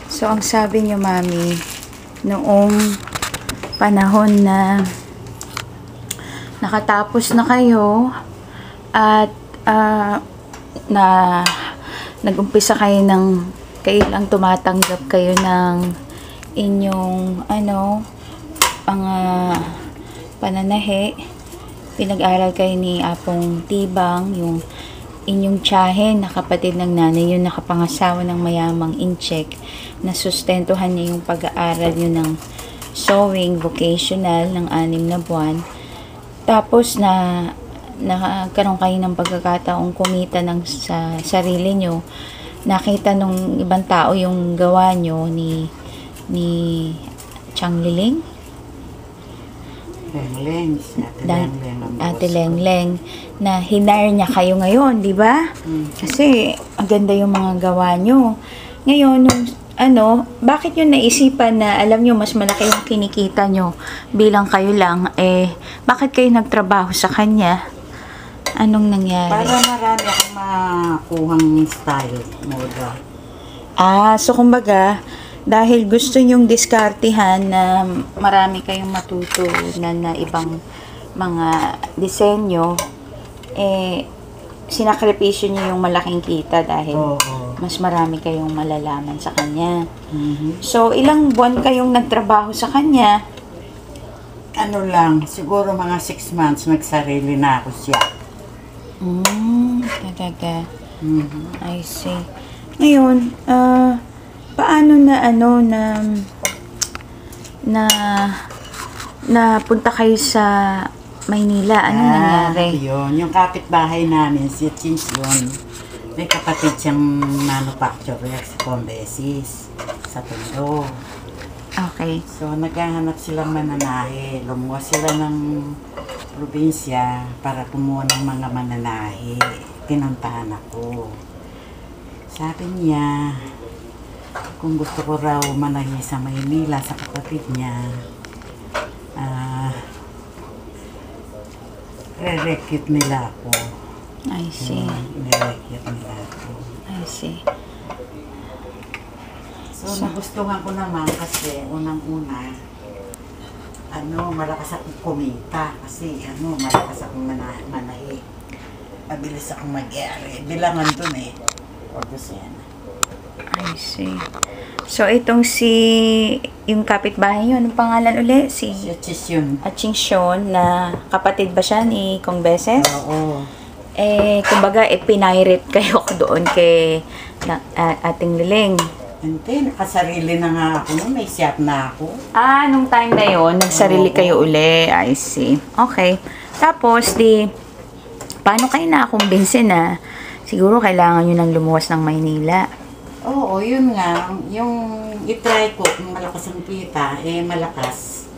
So, ang sabi niyo, Mami, noong panahon na nakatapos na kayo at na nag-umpisa kayo kayo lang tumatanggap kayo ng inyong pananahe, pinag-aral kayo ni Apong Tibang, yung inyong tiyahin na kapatid ng nanay, yung nakapangasawa ng mayamang incheck, na sustentuhan niya yung pag-aaral nyo ng sewing vocational ng 6 na buwan. Tapos nagkaroon kayo ng pagkakataong kumita sa sarili nyo. Nakita nung ibang tao yung gawa nyo ni Chang Liling? Ate Lengleng, na hinire niya kayo ngayon, di ba? Kasi ang ganda yung mga gawa nyo. Ngayon, bakit yun naisipan na alam nyo mas malaki yung kinikita nyo bilang kayo lang, bakit kayo nagtrabaho sa kanya? Anong nangyari? Para marami akong makuhang style, moda. So kumbaga, dahil gusto nyong diskartihan na marami kayong matutunan na ibang mga disenyo, sinakripisyo nyo yung malaking kita dahil mas marami kayong malalaman sa kanya. So, ilang buwan kayong nagtrabaho sa kanya? Siguro mga 6 months nagsarili na ako siya. Talaga. I see. Ngayon, paano na punta kayo sa Maynila? Anong nangyari? Yun. Yung kapitbahay namin, si Chins yun. May kapatid siyang manufacturer, si Combesis, sa Tondo. Okay. So, naghahanap silang mananahe. Lumuwas sila ng probinsya para kumuha ng mga mananahe. Pinuntahan ako. Sabi niya, kung gusto ko raw manahi sa Maynila sa kapatid niya, re-recruit nila ako. I see. Re-recruit nila ako. I see. So, nagustuhan ko naman kasi unang-una, malakas akong kumita kasi malakas akong manahi. Mabilis akong mag-ere. Bilangan dun o dosena. I see. So, itong yung kapitbahay nyo, anong pangalan uli? Si Ching Shon, na kapatid ba siya ni Kong Beses? Oo. Kumbaga, pinirate kayo doon kay Ating Liling. Hindi, nakasarili na nga ako. May shop na ako. Nung time na yon nagsarili kayo uli. I see. Okay. Tapos, paano kayo nakakumbinsin na siguro kailangan nyo nang lumuwas ng Maynila? Oo, yun nga. Yung itry ko, kung malakas ang kita, malakas.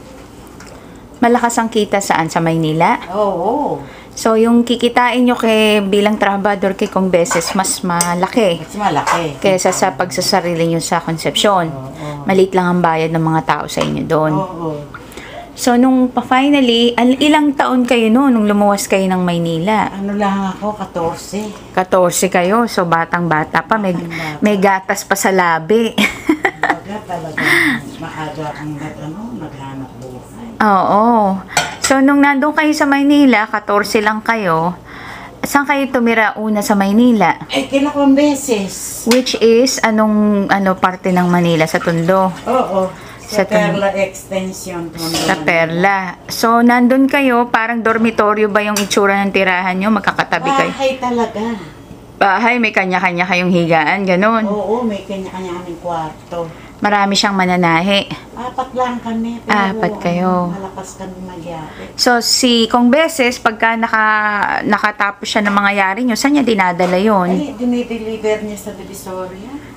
Malakas ang kita saan? Sa Maynila? Oo. So, yung kikitain nyo bilang trabador kay Kong Beses, mas malaki. Mas malaki. Kaysa sa pagsasarili nyo sa Concepcion. Maliit lang ang bayad ng mga tao sa inyo doon. Oo. So, finally, ilang taon kayo nung lumuwas kayo ng Maynila? Lang ako, 14. 14 kayo. So, batang-bata pa. May gatas pa sa labi. Talagang maaga akong naghanap buhay. Oo. So, nung nandun kayo sa Maynila, 14 lang kayo, saan kayo tumira una sa Maynila? Kila Kong Beses. Which is, anong parte ng Manila? Sa Tondo? Oo. Sa Perla Extension. Tondo. Sa Perla. So, nandun kayo, parang dormitoryo ba yung itsura ng tirahan nyo? Magkakatabi kayo? Bahay talaga. Bahay, may kanya-kanya kayong higaan, ganun. Oo, may kanya-kanya kaming kwarto. Marami siyang mananahe. 4 lang kami. Pero, 4 kayo. Malakas kami magyari. So, si Kong Beses, pagka nakatapos siya ng mga yari nyo, saan niya dinadala yun? Dinideliver niya sa Divisoria.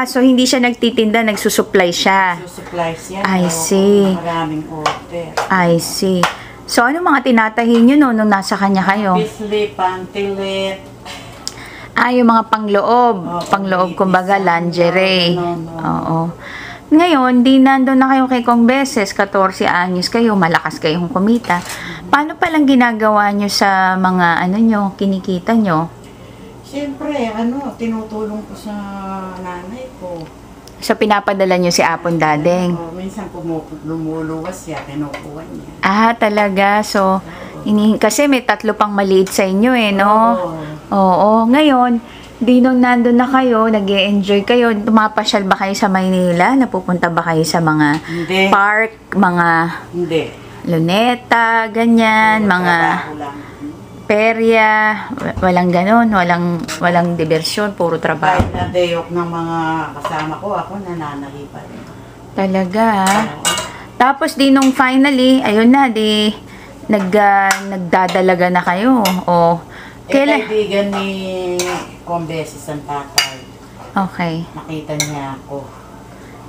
So hindi siya nagtitinda, nagsusupply siya. Nagsusupply siya. I see. Maraming order. I see. So, ano mga tinatahin nyo nung nasa kanya kayo? Bisli, pantilit. Yung mga pangloob. Pangloob, kumbaga, lingerie. Oo. Ngayon, di nandun na kayo kay Kong Beses, 14 anyos kayo, malakas kayong kumita. Paano palang ginagawa nyo sa mga, kinikita nyo? Siyempre, tinutulong ko sa nanay ko. So, pinapadala nyo si Apon Dadeng. O, minsan lumuluwas siya, kinukuha niya. Ah, talaga. So, kasi may 3 pang maliit sa inyo eh, no? Oo. Ngayon, di nung nandun na kayo, nag-e-enjoy kayo, tumapasyal ba kayo sa Maynila? Napupunta ba kayo sa mga Hindi. park, mga Hindi. Luneta, ganyan, mga Trabaho lang. perya, walang ganon, walang diversyon, puro trabaho. Kahit na day off ng mga kasama ko, ako nananahipan. Talaga, ha? Tapos di nung finally, ayun na, di nagdadalaga na kayo. O, Kaibigan ni Combeses ang tatay. Okay. Nakita niya ako.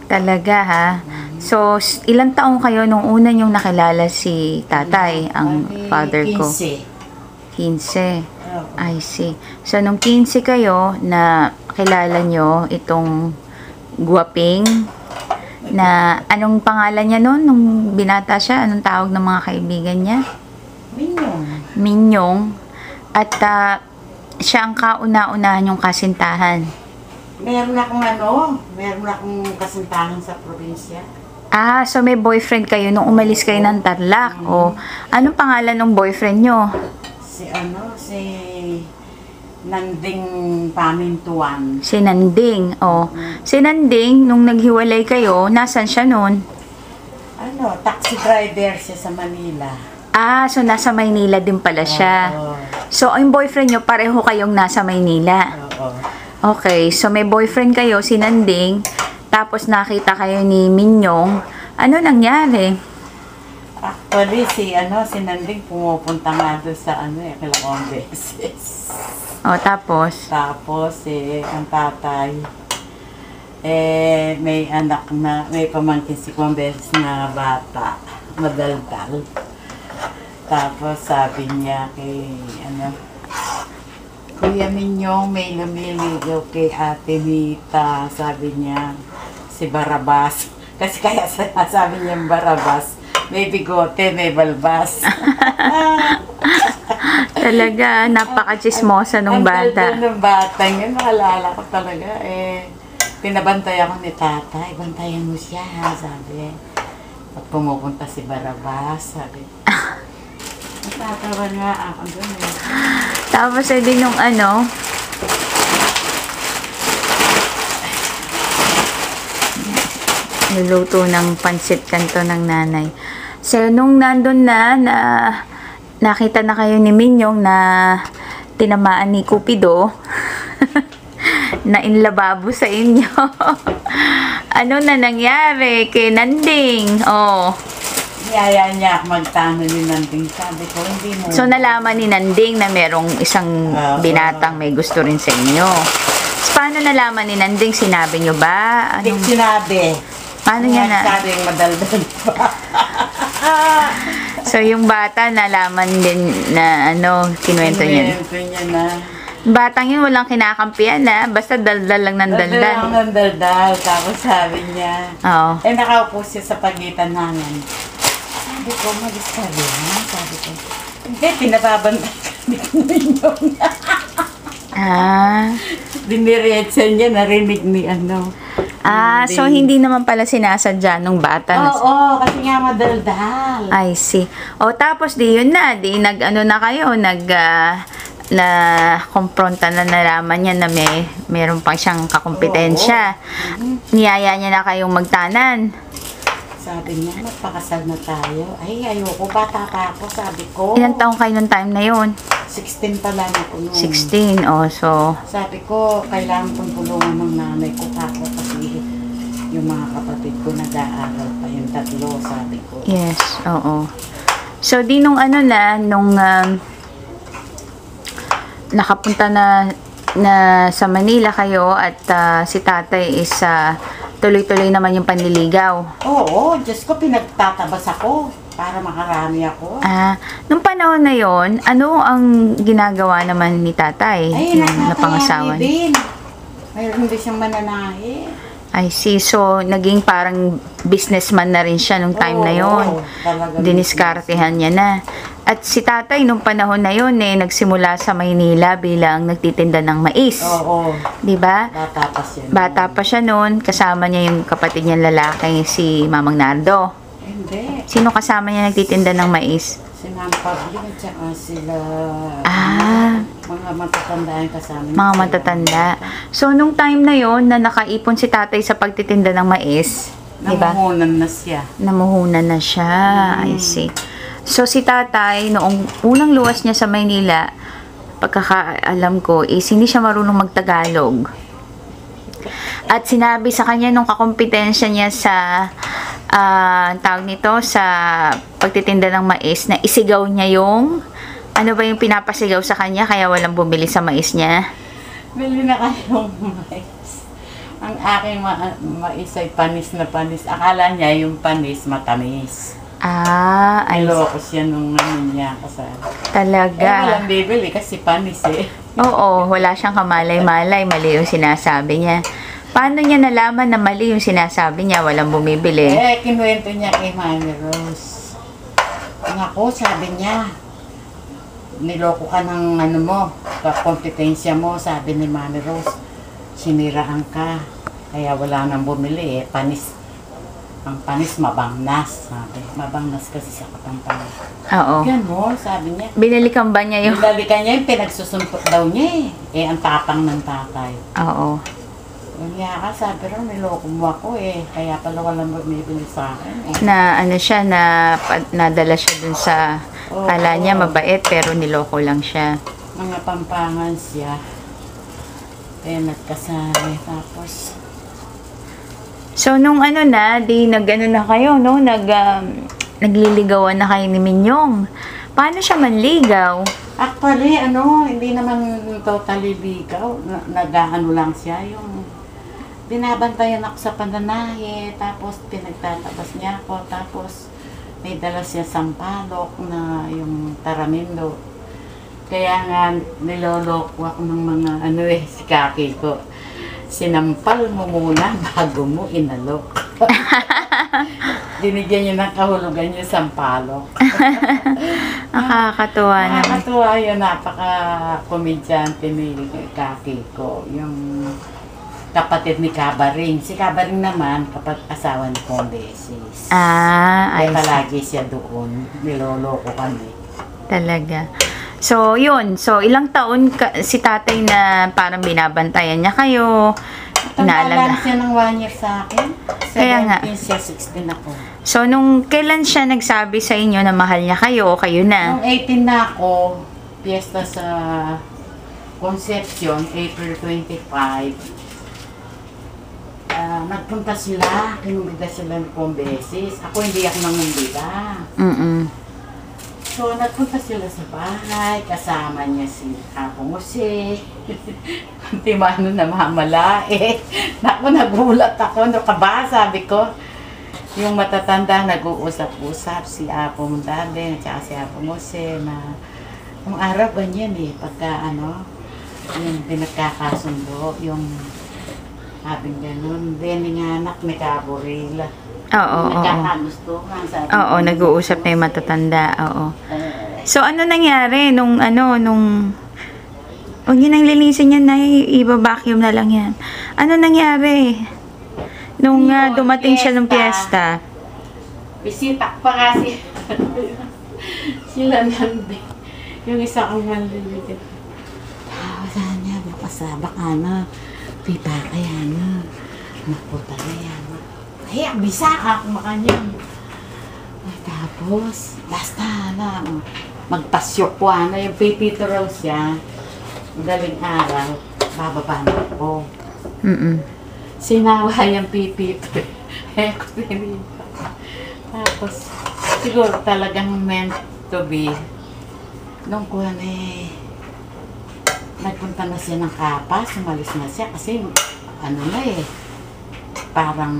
Talaga, ha? So, ilang taong kayo nung una niyong nakilala si tatay, ang father ko? 15. Oo. I see. So, nung 15 kayo, na kilala nyo itong guwaping, na anong pangalan niya noon nung binata siya? Anong tawag ng mga kaibigan niya? Minyong. Minyong. At siya ang kauna-unahan yung kasintahan. Meron akong kasintahan sa probinsya. Ah, so may boyfriend kayo nung umalis kayo ng Tarlac. O, anong pangalan ng boyfriend nyo? Si Nanding Pamintuan. Si Nanding. O, si Nanding, nung naghiwalay kayo, nasan siya noon? Taxi driver siya sa Manila. Ah, so nasa Maynila din pala siya. Oo. So, ang boyfriend nyo, pareho kayong nasa Maynila. Oo. Okay, so may boyfriend kayo, si Nanding, tapos nakita kayo ni Minyong. Ano nangyari? Actually, si Nanding pumupunta nga doon sa dalawang beses. O, tapos? Tapos, ang tatay, may anak na, may pamangkin si Combeses na bata, madaldal. Tapos, sabi niya kay, Kuya Minyong, may lumiligaw kay Ate Mita. Sabi niya, si Barabas. Kasi kaya sabi niya Barabas, may bigote, may balbas. Talaga, napaka-chismosa nung Ang bata. ganda ng bata yun, nakalala ko talaga. Pinabantay ako ni tatay, bantayan mo siya, sabi. Pag pumupunta si Barabas, sabi. Natatawa nga ako doon Tapos, din nung niluto ng pansit kanto ng nanay. So, nung nandun na nakita na kayo ni Minyong na tinamaan ni Cupido, na inlababo sa inyo. Ano na nangyari kay Nanding? Oh. Niyaya niya ako magtano ni Nanding. Sabi ko, hindi mo. So, nalaman ni Nanding na merong isang binatang may gusto rin sa inyo. So, paano nalaman ni Nanding? Sinabi nyo ba? Hindi sinabi. Paano niya na? Sabi yung madaldal pa. So, yung bata nalaman din na kinuwento niya. Kinuwento niya na. Batang yun walang kinakampihan na. Basta daldal lang ng Daldal daldal. lang ng daldal. Tapos sabi niya. Oo. Nakaupo siya sa pagitan namin. Sabi ko, mag-is ka rin. Sabi ko, hindi, pinababantay kami Minyong. Diniretsa niya, narinig ni So hindi naman pala sinasadya nung bata. Oo, kasi nga madaldal. I see. O, tapos di yun na. Di na kayo, na kompronta na nalaman niya na meron pang siyang kakompetensya. Niyaya niya na kayong magtanan. Sabi niya, magpakasal na tayo. Ay, ayoko, bata pa ako, sabi ko. Ilang taong kayo nung time na yun? 16 pa lang ako noon. 16, so... Sabi ko, kailangan kong tulungan ng nanay ko ako kasi yung mga kapatid ko nag-aaral pa yung 3, sabi ko. Yes, oo. So, di nung nakapunta na sa Manila kayo at si tatay is tuloy-tuloy naman yung panliligaw. Oo, Diyos ko, pinagtatabas ako para makarami ako. Nung panahon na yon, ano ang ginagawa naman ni tatay? Ay, yung napangasawa niya? din. Mayroon din siyang mananahi. I see. So, naging parang businessman na rin siya nung time na yon. Talaga Diniskartehan niya na. At si tatay, nung panahon na yon nagsimula sa Maynila bilang nagtitinda ng mais. Oo. Di ba? Bata pa siya. Bata pa siya noon. Kasama niya yung kapatid niyang lalaki, si Mamang Nardo. Hindi. Sino kasama niya nagtitinda ng mais? Si Ma'am Pablo at saka sila. Ah. Mga matatanda yung kasama niya. Mga matatanda. So, nung time na yon na nakaipon si tatay sa pagtitinda ng mais, di ba? Namuhunan na siya. Namuhunan na siya. I see. So, si tatay, noong unang luwas niya sa Maynila, pagkakaalam ko, is hindi siya marunong magtagalog. At sinabi sa kanya nung kakompetensya niya sa tawag nito, sa pagtitinda ng mais, na isigaw niya yung, ano ba yung pinapasigaw sa kanya, kaya walang bumili sa mais niya? Bili na kayong mais. Ang aking mais ay panis na panis. Akala niya yung panis matamis. Ay, Niloko siya nung ano niya kasal. talaga. Walang bibili kasi panis eh. Oo, wala siyang kamalay-malay, mali yung sinasabi niya. Paano niya nalaman na mali yung sinasabi niya, walang bumibili? Kinuwento niya kay Mami Rose. Ako, sabi niya, niloko ka ng ano mo, kompetensya mo, sabi ni Mami Rose. Siniraan ka, kaya wala nang bumili eh. Panis. Ang panis, mabangnas, sabi. Mabangnas kasi sa Kapampangan. Oo. Gano'n, sabi niya. Binalikan ba niya yung... Binalikan niya yung pinagsusuntok daw niya eh. ang tapang ng tatay. Oo. Kaya ka, sabi raw, niloko mo ako eh. Kaya pala walang bumibili sa akin eh. Na ano siya, nadala siya dun sa... Oo. Kala niya mabait, pero niloko lang siya. Mga Pampangan siya. Kaya nagkasali. Tapos, So, nung ano na, di nag-ano na kayo, no? Nagliligawan na kayo ni Minyong. Paano siya manligaw? actually, hindi naman totally ligaw. Nag-ano lang siya. Yung binabantayan ako sa pananahe. Tapos, pinagtatabas niya ako. Tapos, may dala siya sampalok na yung taramindo. Kaya nga, niloloko ako ng mga si kaki ko. Sinampal mo muna bago mo inalok. Dinigyan niya ng kahulugan yung sampalok. Nakakatuwa naman. Nakakatuwa yun, napaka-komedyante ni kaki ko. Yung kapatid ni Kabaring. Si Kabaring naman, asawa ni Combeses. Ay, Kaya palagi siya doon. Niloloko kami. talaga. So, yun. So, ilang taon si tatay na parang binabantayan niya kayo. Tanda lang Inaalaga. siya ng 1 year sa akin. Kaya nga. 17 siya, 16 ako. So, nung kailan siya nagsabi sa inyo na mahal niya kayo o kayo na? Nung 18 na ako, piyesta sa Concepcion, April 25. Nagpunta sila, kinumbida sila ng Combeses. Ako hindi ako nangumbida. So, nagpunta sila sa bahay, kasama niya si Apo Jose. Kunti mano na mamalae. Naku, nagulat ako. Ano ka ba? Sabi ko. Yung matatanda, nag-uusap-usap si Apo Mundade at saka si Apo Jose na kung araw ganyan eh, pagka yung pinagkakasundo, yung sabing ganun. Then, yung anak ni Caborilla. Oo. Nagkakagustuhan. sabi Oo, ko, nag-uusap na yung matatanda. Oo. So, ano nangyari nung huwag yun ang linisin yan na i-vacuum na lang yan. Ano nangyari? Nung dumating siya ng piyesta. Bisita pa kasi. Sila nandun. Yung isa kong manlilitin. Tawasan niya, baka na. Pipa kaya na. Naputa na yan. Hey, bisa ka kumakanyang. Tapos, basta na. Magpasyokwa na yung pipito raw siya. Daling araw, bababa na ako. Sinawa yung pipito. Ko tinita. Tapos, siguro talagang meant to be. Nung kuwan nagpunta na siya ng Kapas, umalis na siya kasi parang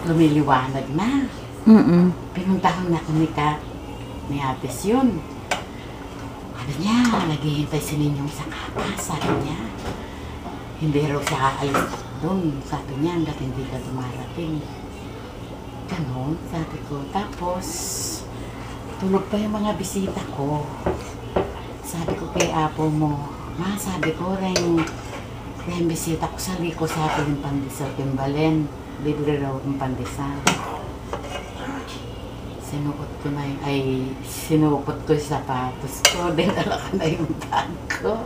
lumiliwanag na. Pinuntahan na kami ni Ates yun. Sabi niya, naghihintay si Ninyong sa Kapas. Sabi niya, hindi raw siya aalis doon. Sabi niya, hanggat hindi ka dumarating. Ganon, sabi ko. Tapos, tulog pa yung mga bisita ko. Sabi ko kay apo mo, ma, sabi ko, rin bisita ko sa liko, sabi yung pandesal Timbalen. Libre raw yung pandesal. Sinukot ko yung sapatos ko, dinala ka na yung bag ko.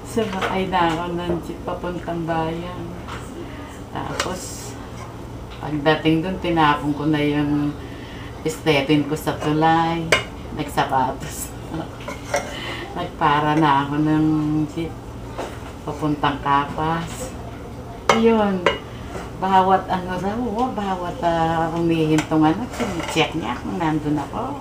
Sumakay na ako ng jeep papuntang bayan. Tapos, pagdating doon, tinapon ko na yung stepin ko sa tulay. Nagsapatos. Nagpara na ako ng jeep papuntang Kapas. Yun. Bawat humihintong check niya kung nandun ako.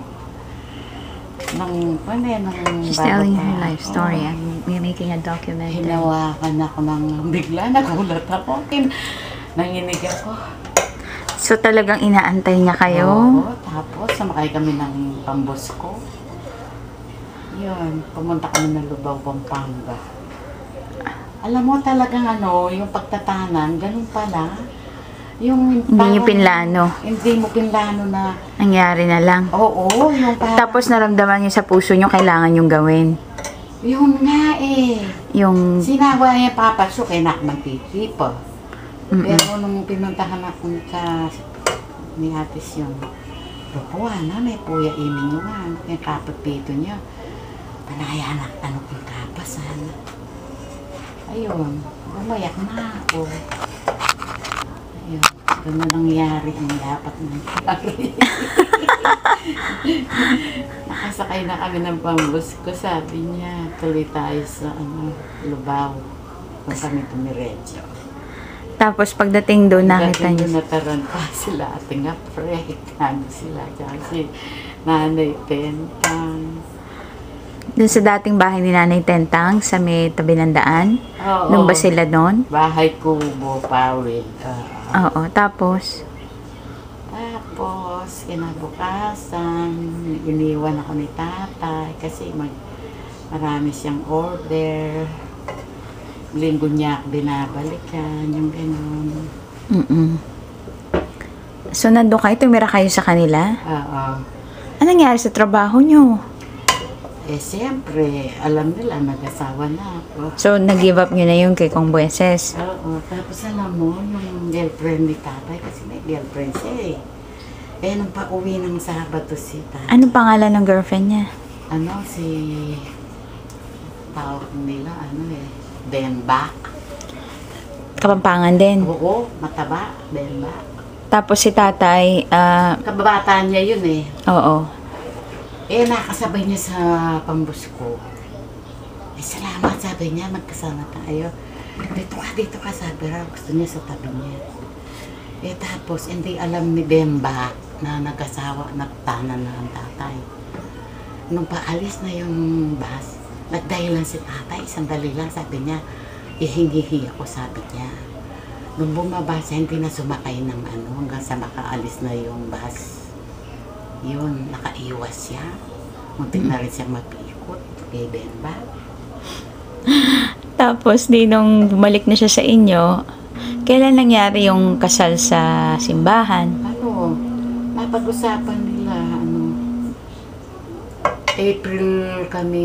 She's telling her life story. We're making a documentary. Hinawakan ako bigla, nagulat ako. Nanginig ako. So talagang inaantay niya kayo? Oo, tapos sumakay kami ng pambus ko. Yun, pumunta kami ng Lubao, Pampanga. Alam mo talagang yung pagtatanan, ganun pala. Yung hindi niyo pinlano. Hindi mo pinlano na. Nangyari na lang. Oo, yung parang. Tapos naramdaman niyo sa puso niyo kailangan yung gawin. Yun nga eh. Yung sinawa niya papasok kay magtitipo. Pero nung pinuntahan ako ni Atis yun, Rupuan na, may puya imin nyo nga. Yung kapatpito niya. Panayanak, kong kapasan. Ayun, bumayak na ako. Ayun, gano'n nangyari ang dapat nangyari. Nakasakay na kami ng pambus ko, sabi niya, tuloy tayo sa Lubao. Kung kami tumiretso. Tapos pagdating doon, nakita niyo. Pagdating doon, nataranta sila, ating afraid. Sila, kasi Nanay Tentang. Doon sa dating bahay ni Nanay Tentang, sa may tabi ng daan? Oo. Doon ba sila doon? Bahay Kubo, Pawid. Oo, tapos? Tapos, kinabukasan, iniwan ako ni tatay kasi marami siyang order. Linggo niya ako binabalikan, yung gano'n. So, nandun kayo, tumira kayo sa kanila? Oo. Ano nangyari sa trabaho niyo? Siyempre, alam nila, nag-asawa na ako. So, nag-give up nyo na yun kay Kong Bueses? Oo. Tapos alam mo, yung girlfriend ni tatay, kasi may girlfriend siya eh. Nung pa-uwi ng Sabado si tatay. Anong pangalan ng girlfriend niya? Tawag nila, Denbak. Kapampangan din? Oo, mataba, Denbak. Tapos si tatay, Kababata niya yun eh. Oo. Nakasabay niya sa pambus ko. Salamat, sabi niya, magkasama tayo. Dito ka, sabi raw. Gusto niya sa tabi niya. Tapos, hindi alam ni Bemba na nag-asawa, nagtanan na ang tatay. Nung paalis na yung bus, nagdahilan si tatay, sandali lang, sabi niya, ihingi ako, sabi niya. Nung bumaba siya, hindi na sumakay ng hanggang sa makaalis na yung bus. Yun, nakaiwas siya. Muntik na rin siyang mapikot kay Bemba. Tapos, nung bumalik na siya sa inyo, kailan nangyari yung kasal sa simbahan? Napag-usapan nila, April kami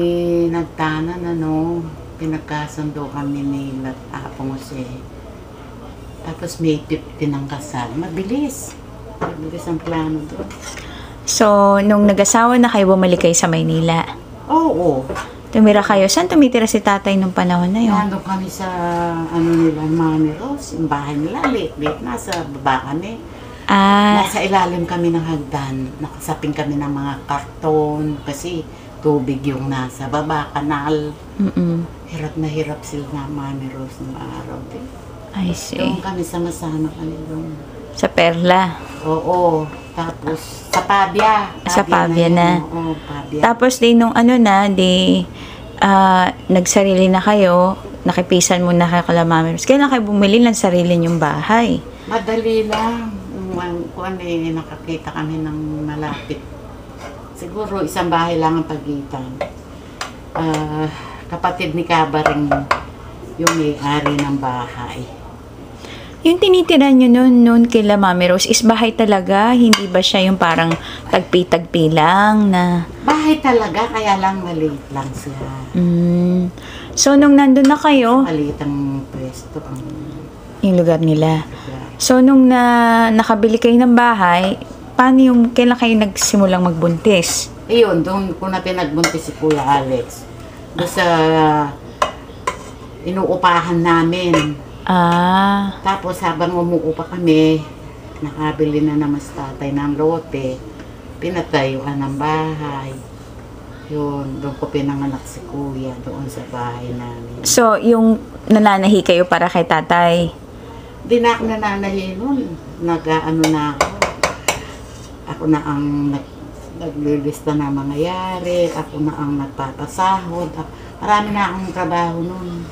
nagtanan, pinagkasundo kami ni Apong Jose. Tapos May 15 ang kasal. Mabilis ang plano doon. So, nung nag-asawa na kayo, bumalik kayo sa Maynila? Oo. Tumira kayo. Saan tumitira si tatay nung panahon na yun? Nandun kami sa, Mami Rose, yung bahay nila, late nasa baba kami. Nasa ilalim kami ng hagdan, nakasaping kami ng mga karton, kasi tubig yung nasa baba, kanal. Hirap na hirap sila na Mami Rose ng araw din. I see. Doon kami sama-sama kami doon. Sa Perla? Oo. Tapos, sa Pavia. Sa Pavia na. Oo, Pavia. Tapos, nung nagsarili na kayo, nakipisan mo na kayo kala Mami Rose. Kailan kayo bumili ng sarili niyong bahay? Madali lang. Nakakita kami ng malapit. Siguro, isang bahay lang ang pagitan. Kapatid ni Kabaring yung may-ari ng bahay. Yung tinitira nyo noon kila Mami Rose is bahay talaga? Hindi ba siya yung parang tagpi-tagpi lang na... Bahay talaga, kaya lang maliit lang siya. So, nung nandun na kayo, Maliit ang pwesto. yung lugar nila. So, nung nakabili kayo ng bahay, paano yung, kailan kayo nagsimulang magbuntis? Ayun, doon ko na pinagbuntis si Kuya Alex. Doon sa inuupahan namin. Tapos habang umuupa kami, nakabili na naman sa tatay ng lote, pinatayuan ng bahay. Yun, doon ko pinanganak si Kuya, doon sa bahay namin. So, yung nananahi kayo para kay tatay? Di na ako nananahi nun. Nag-ano na ako. Ako na ang naglilista na mangyayari. Ako na ang nagpapasahod. Marami na akong trabaho nun.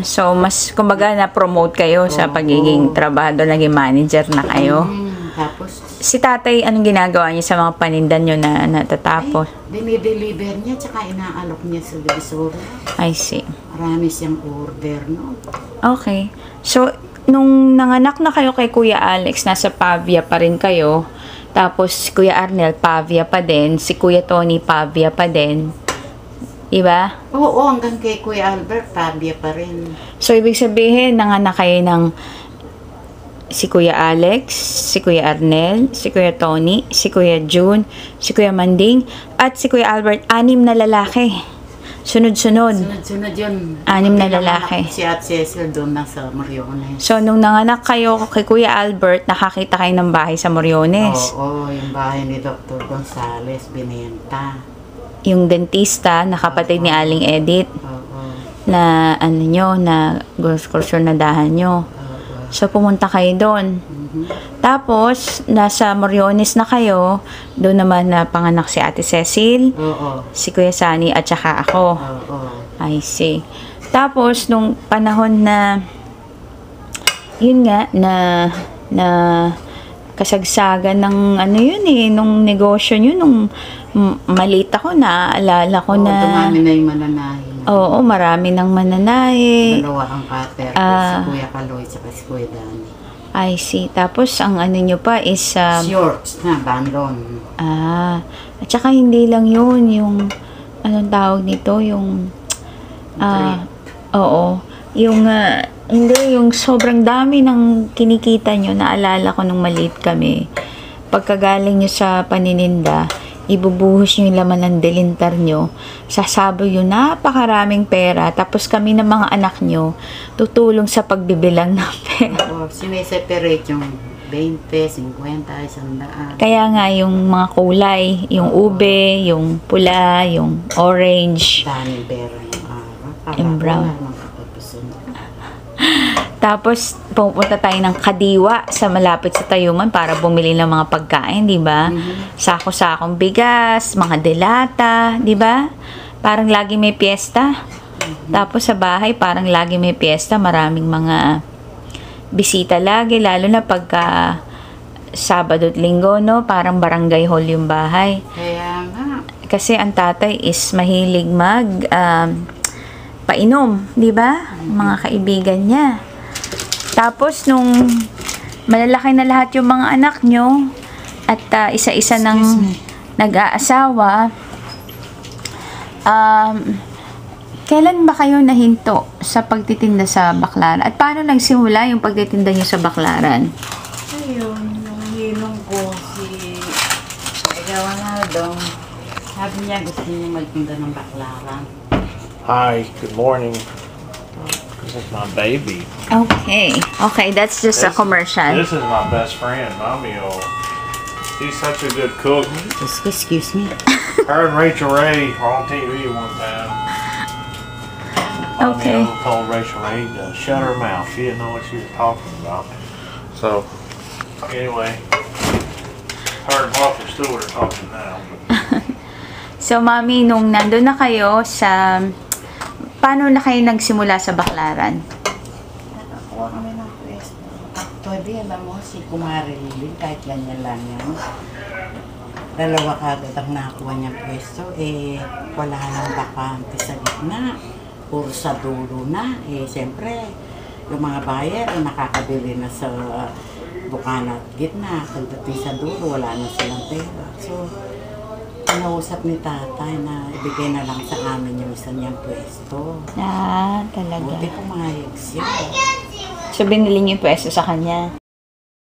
So mas kumbaga na-promote kayo sa pagiging trabahador, naging manager na kayo. Tapos, Si tatay, anong ginagawa niya sa mga panindan nyo na natatapos? dinideliver niya, tsaka inaalok niya sa divisoria. I see. Marami siyang order, no? Okay. So, nung nanganak na kayo kay Kuya Alex, nasa Pavia pa rin kayo. Tapos, si Kuya Arnel, Pavia pa din. Si Kuya Tony, Pavia pa din. Diba? Oo, hanggang kay Kuya Albert, Pavia pa rin. So, ibig sabihin, nanganak kayo ng si Kuya Alex, si Kuya Arnel, si Kuya Tony, si Kuya June, si Kuya Manding, at si Kuya Albert. 6 na lalaki. Sunod-sunod. Sunod-sunod yun. 6 na lalaki. Si At Cecil doon na sa Moriones. So, nung nanganak kayo kay Kuya Albert, nakakita kayo ng bahay sa Moriones. Oo, yung bahay ni Dr. Gonzales, binenta. Yung dentista, na kapatid ni Aling Edith, Oo. na ano nyo, na kursunadahan nyo. So, pumunta kayo doon. Tapos, nasa Moriones na kayo, doon naman na panganak si Ate Cecil, Oo. si Kuya Sani, at saka ako. Oo. I see. Tapos, nung panahon na, yun nga, na kasagsagan ng ano yun nung negosyo nyo, nung maliit ako, naaalala ko Oo, na, dumami na yung mananahin. oo, marami ng mananahe. Dalawa ang pater, si Kuya Kaloy, saka si Kuya Dani. I see. Tapos, ang ano nyo pa is, Shorts na, bandon. at saka hindi lang yun, yung, anong tawag nito, yung, oo, yung, hindi, yung sobrang dami ng kinikita nyo, naalala ko nung maliit kami, pagkagaling nyo sa panininda, ibubuhos nyo yung laman ng delintar nyo, sasaboy yung napakaraming pera, tapos kami ng mga anak nyo, tutulong sa pagbibilang ng pera. Oo, sineseparate yung 20, 50, 100. Kaya nga, yung mga kulay, yung ube, yung pula, yung orange, Daming pera yung araw. Yung brown. Wala nang katapusan. tapos pupunta tayo ng Kadiwa sa malapit sa Tayuman para bumili ng mga pagkain, di ba? Sako-sakong bigas, mga delata, di ba? Parang lagi may piyesta. Tapos sa bahay, parang lagi may piyesta, maraming mga bisita lagi, lalo na pagka Sabado at Linggo, no? Parang barangay hall yung bahay. Kaya nga. Kasi ang tatay is mahilig painom, di ba? Mga kaibigan niya. Tapos, nung malalaki na lahat yung mga anak nyo, at isa-isa ng nag-aasawa, kailan ba kayo nahinto sa pagtitinda sa Baklaran? At paano nagsimula yung pagtitinda nyo sa Baklaran? Ayun, yung hinong ko, si Ikaw na daw. Sabi niya gusto niya magtinda ng baklaran. Hi, good morning. This is my baby. Okay. Okay, that's just a commercial. This is my best friend, Mamio. She's such a good cook. Excuse me. Her and Rachel Ray were on TV one time. Okay. Mamio told Rachel Ray to shut her mouth. She didn't know what she was talking about. So, anyway, her and Walter Stewart are talking now. So, Mami, nung nandun na kayo sa... Paano na kayo nagsimula sa Baklaran? Nakakuha kami ng pwesto. Actually, alam mo, si Kumari Lili, kahit ganyan lang yan. Dalawa kagad ang nakuha niyang pwesto. Wala nang bakante sa gitna. Puro sa dulo na. Siyempre, yung mga buyer ay nakakabili na sa bukana at gitna. Pagdating sa dulo, wala na silang pera. So, kinausap ni tatay na ibigay na lang sa amin yung isa niyang pwesto. Ah, talaga. Buti pumayag siya. So, binili niyo yung pwesto sa kanya.